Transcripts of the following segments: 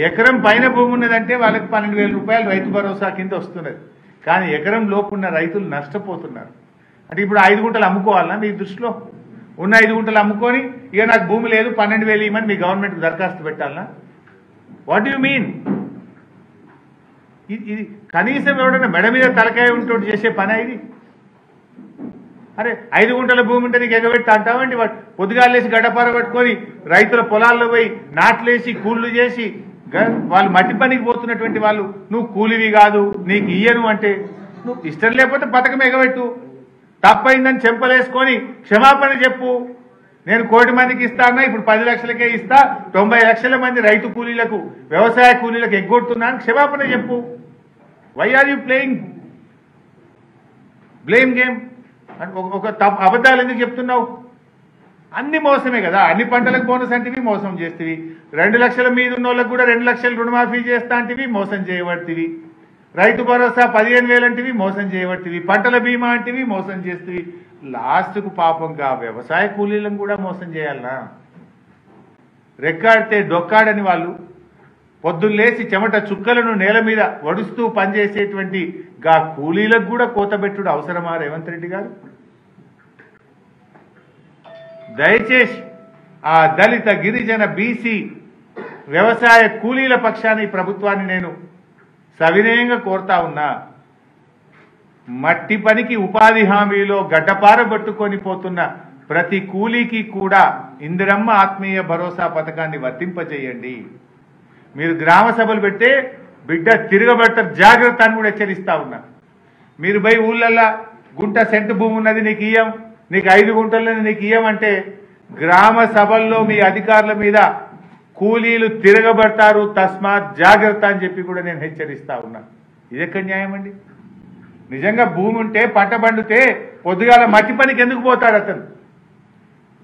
ఎకరం పైన భూమి ఉన్నదంటే వాళ్ళకి 12,000 రూపాయలు రైతు భరోసా కింద వస్తున్నది. కానీ ఎకరం లోపు ఉన్న రైతులు నష్టపోతున్నారు. అంటే ఇప్పుడు 5 గుంటలు అమ్ముకోవాలన్నా మీ దృష్టిలో? ఉన్న 5 గుంటలు అమ్ముకొని ఇక నాకు భూమి లేదు 12,000 ఇవ్వమని మీ గవర్నమెంట్కి దరఖాస్తు పెట్టాలన్నా? What you mean? ఇది కనీసం ఎవడన్నా మెడ మీద తలకాయ ఉంటోటి చేసే పని ఇది? అరే 5 గుంటల భూమి ఉంటే నీకు ఎగబెట్టి అంటావండి. వాడు పొద్దుగాలేసి గడ్డపార పట్టుకొని రైతుల పొలాల్లో పోయి నాట్లేసి కూళ్ళు చేసి వాళ్ళు మట్టి పనికి పోతున్నటువంటి వాళ్ళు నువ్వు కూలివి కాదు నీకు ఇయ్యను అంటే నువ్వు ఇష్టం లేకపోతే పథకం ఎగబెట్టు. తప్పైందని చెంపలేసుకొని క్షమాపణ చెప్పు. నేను 1 కోటి మందికి ఇస్తానా, ఇప్పుడు 10 లక్షలకే ఇస్తా, 90 లక్షల మంది రైతు కూలీలకు వ్యవసాయ కూలీలకు ఎగ్గొడుతున్నాను క్షమాపణ చెప్పు. Why are you playing blame game? ఒక అబద్ధాలు ఎందుకు చెప్తున్నావు? అన్ని మోసమే కదా. అన్ని పంటలకు బోనస్ అంటివి మోసం చేస్తేవి, 2 లక్షల మీద ఉన్న వాళ్ళకు కూడా 2 లక్షలు రుణమాఫీ చేస్తా అంటివి మోసం చేయబడుతుంది, రైతు భరోసా 15,000 అంటివి మోసం చేయబడుతుంది, పంటల బీమా అంటివి మోసం చేస్తేవి. లాస్ట్కు పాపంగా వ్యవసాయ కూలీలను కూడా మోసం చేయాలనా? రెక్కాడితే డొక్కాడని వాళ్ళు పొద్దున్నేసి చెమట చుక్కలను నేల మీద వడుస్తూ పనిచేసేటువంటి గా కూలీలకు కూడా కోతబెట్టుడు అవసరమా రేవంత్ రెడ్డి గారు? దయచేసి ఆ దళిత గిరిజన బీసీ వ్యవసాయ కూలీల పక్షాన్ని ప్రభుత్వాన్ని నేను సవినయంగా కోరుతా ఉన్నా. మట్టి పనికి ఉపాధి హామీలో గడ్డపార పట్టుకొని పోతున్న ప్రతి కూలీకి కూడా ఇందిరమ్మ ఆత్మీయ భరోసా పథకాన్ని వర్తింపజేయండి. మీరు గ్రామ సభలు పెట్టే బిడ్డ తిరగబడతారు, జాగ్రత్త అని కూడా హెచ్చరిస్తా ఉన్నా. మీరు పోయి ఊళ్ళల్లా గుంట సెంటు భూమి ఉన్నది నీకు ఇయ్యం, నీకు 5 గుంటలని నీకు ఇయ్యమంటే గ్రామ సభల్లో మీ అధికారుల మీద కూలీలు తిరగబడతారు, తస్మాత్ జాగ్రత్త అని చెప్పి కూడా నేను హెచ్చరిస్తా ఉన్నా. ఇది ఎక్కడ న్యాయం అండి? నిజంగా భూమి ఉంటే పంట పండితే పొద్దుగాల మట్టి పనికి ఎందుకు పోతాడు అతను?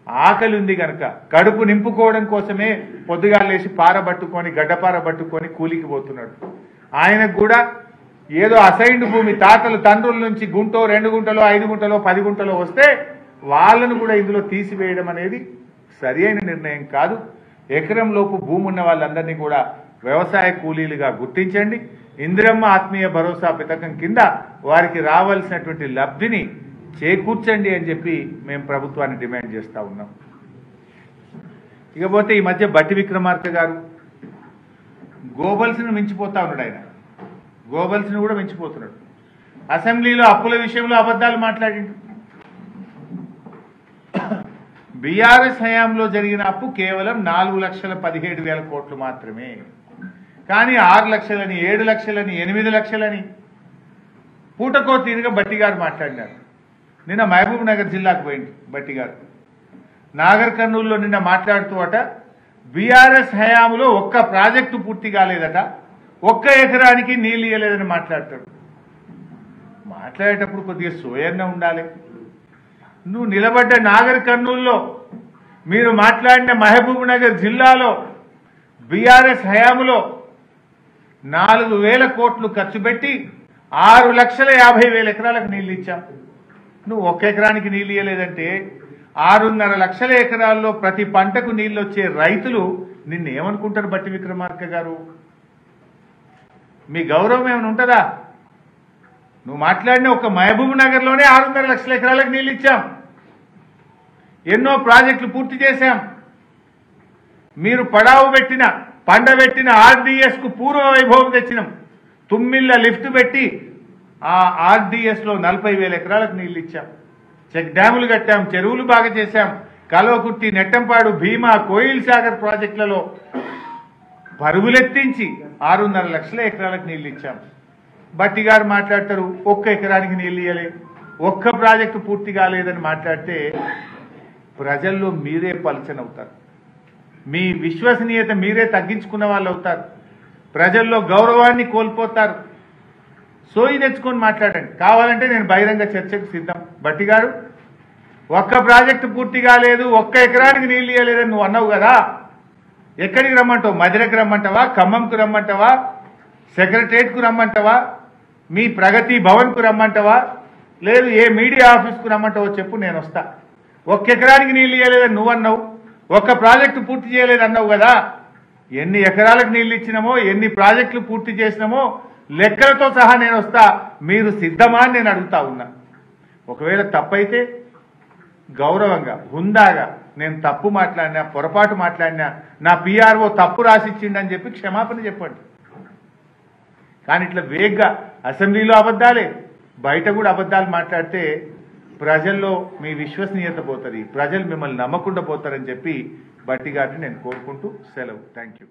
ఆకలి ఉంది కనుక కడుపు నింపుకోవడం కోసమే పొద్దుగాలేసి పారబట్టుకొని గడ్డపార పట్టుకొని కూలికి పోతున్నాడు. ఆయనకు కూడా ఏదో అసైన్డ్ భూమి తాతలు తండ్రుల నుంచి గుంటో 2 గుంటలో 5 గుంటలో 10 గుంటలో వస్తే వాళ్ళను కూడా ఇందులో తీసివేయడం అనేది సరి అయిన నిర్ణయం కాదు. ఎకరం లోపు భూమి ఉన్న వాళ్ళందరినీ కూడా వ్యవసాయ కూలీలుగా గుర్తించండి. ఇందిరమ్మ ఆత్మీయ భరోసా పథకం కింద వారికి రావాల్సినటువంటి లబ్ధిని చేకూర్చండి అని చెప్పి మేము ప్రభుత్వాన్ని డిమాండ్ చేస్తూ ఉన్నాం. ఇకపోతే ఈ మధ్య బట్టి విక్రమార్క గారు గోబల్స్ను మించిపోతా ఉన్నాడు. ఆయన గోబల్స్ను కూడా మించిపోతున్నాడు. అసెంబ్లీలో అప్పుల విషయంలో అబద్ధాలు మాట్లాడిండు. బీఆర్ఎస్ హయాంలో జరిగిన అప్పు కేవలం 4,17,000 కోట్లు మాత్రమే. కానీ 6 లక్షలని 7 లక్షలని 8 లక్షలని పూటకో తీరుగా బట్టి గారు మాట్లాడినారు. నిన్న మహబూబ్ నగర్ జిల్లాకు పోయింది బట్టి గారు. నాగర్ కర్నూలులో నిన్న మాట్లాడుతూ అట బీఆర్ఎస్ హయాంలో ఒక్క ప్రాజెక్టు పూర్తి కాలేదట, 1 ఎకరానికి నీళ్ళు ఇయ్యలేదని మాట్లాడతాడు. మాట్లాడేటప్పుడు కొద్దిగా సోయన్న ఉండాలి. నువ్వు నిలబడ్డ నాగర్ కర్నూలులో, మీరు మాట్లాడిన మహబూబ్ నగర్ జిల్లాలో బీఆర్ఎస్ హయాంలో 4,000 కోట్లు ఖర్చు పెట్టి 6,50,000 ఎకరాలకు నీళ్ళు ఇచ్చాం. నువ్వు 1 ఎకరానికి నీళ్ళు ఇవ్వలేదంటే 6.5 లక్షల ఎకరాల్లో ప్రతి పంటకు నీళ్ళు వచ్చే రైతులు నిన్ను ఏమనుకుంటారు? బట్టి విక్రమార్క గారు, మీ గౌరవం ఏమైనా ఉంటుందా? నువ్వు మాట్లాడిన ఒక మహబూబ్ నగర్లోనే 6.5 లక్షల ఎకరాలకు నీళ్ళు ఇచ్చాం, ఎన్నో ప్రాజెక్టులు పూర్తి చేశాం. మీరు పడావు పెట్టిన పండబెట్టిన ఆర్డీఎస్ కు పూర్వ వైభవం తెచ్చినాం. తుమ్మిళ్ళ లిఫ్ట్ పెట్టి ఆ ఆర్డీఎస్ లో 40,000 ఎకరాలకు నీళ్ళు ఇచ్చాం. చెక్ డ్యాములు కట్టాం, చెరువులు బాగా చేశాం. కల్వకుర్తి, నెట్టంపాడు, భీమా, కోయిల్ సాగర్ ప్రాజెక్టులలో పరుగులెత్తించి 6.5 లక్షల ఎకరాలకు నీళ్ళు ఇచ్చాం. బట్టి గారు మాట్లాడతారు 1 ఎకరానికి నీళ్ళు ఇవ్వలే, 1 ప్రాజెక్టు పూర్తి కాలేదని మాట్లాడితే ప్రజల్లో మీరే పలచనవుతారు. మీ విశ్వసనీయత మీరే తగ్గించుకున్న వాళ్ళు అవుతారు. ప్రజల్లో గౌరవాన్ని కోల్పోతారు. సోయి తెచ్చుకొని మాట్లాడండి. కావాలంటే నేను బహిరంగ చర్చకు సిద్ధం. బట్టి గారు, 1 ప్రాజెక్టు పూర్తి కాలేదు, 1 ఎకరానికి నీళ్ళు ఇవ్వలేదని నువ్వు అన్నావు కదా, ఎక్కడికి రమ్మంటావు? మధిరకు రమ్మంటావా? ఖమ్మంకు రమ్మంటావా? సెక్రటరేట్కు రమ్మంటావా? మీ ప్రగతి భవన్కు రమ్మంటావా? లేదు ఏ మీడియా ఆఫీస్కు రమ్మంటావో చెప్పు, నేను వస్తా. 1 ఎకరానికి నీళ్ళు ఇవ్వలేదని నువ్వు అన్నావు, 1 ప్రాజెక్టు పూర్తి చేయలేదన్నావు కదా, ఎన్ని ఎకరాలకు నీళ్ళు ఇచ్చినామో, ఎన్ని ప్రాజెక్టులు పూర్తి చేసినామో లెక్కలతో సహా నేను వస్తా. మీరు సిద్ధమా అని నేను అడుగుతా ఉన్నా. ఒకవేళ తప్పైతే గౌరవంగా, హుందాగా నేను తప్పు మాట్లాడినా, పొరపాటు మాట్లాడినా, నా పిఆర్ఓ తప్పు రాసిచ్చిండని చెప్పి క్షమాపణ చెప్పండి. కానీ ఇట్లా వేగ్గా అసెంబ్లీలో అబద్ధాలే, బయట కూడా అబద్ధాలు మాట్లాడితే ప్రజల్లో మీ విశ్వసనీయత పోతుంది, ప్రజలు మిమ్మల్ని నమ్మకుండా పోతారని చెప్పి బట్టి గారిని నేను కోరుకుంటూ సెలవు. Thank you.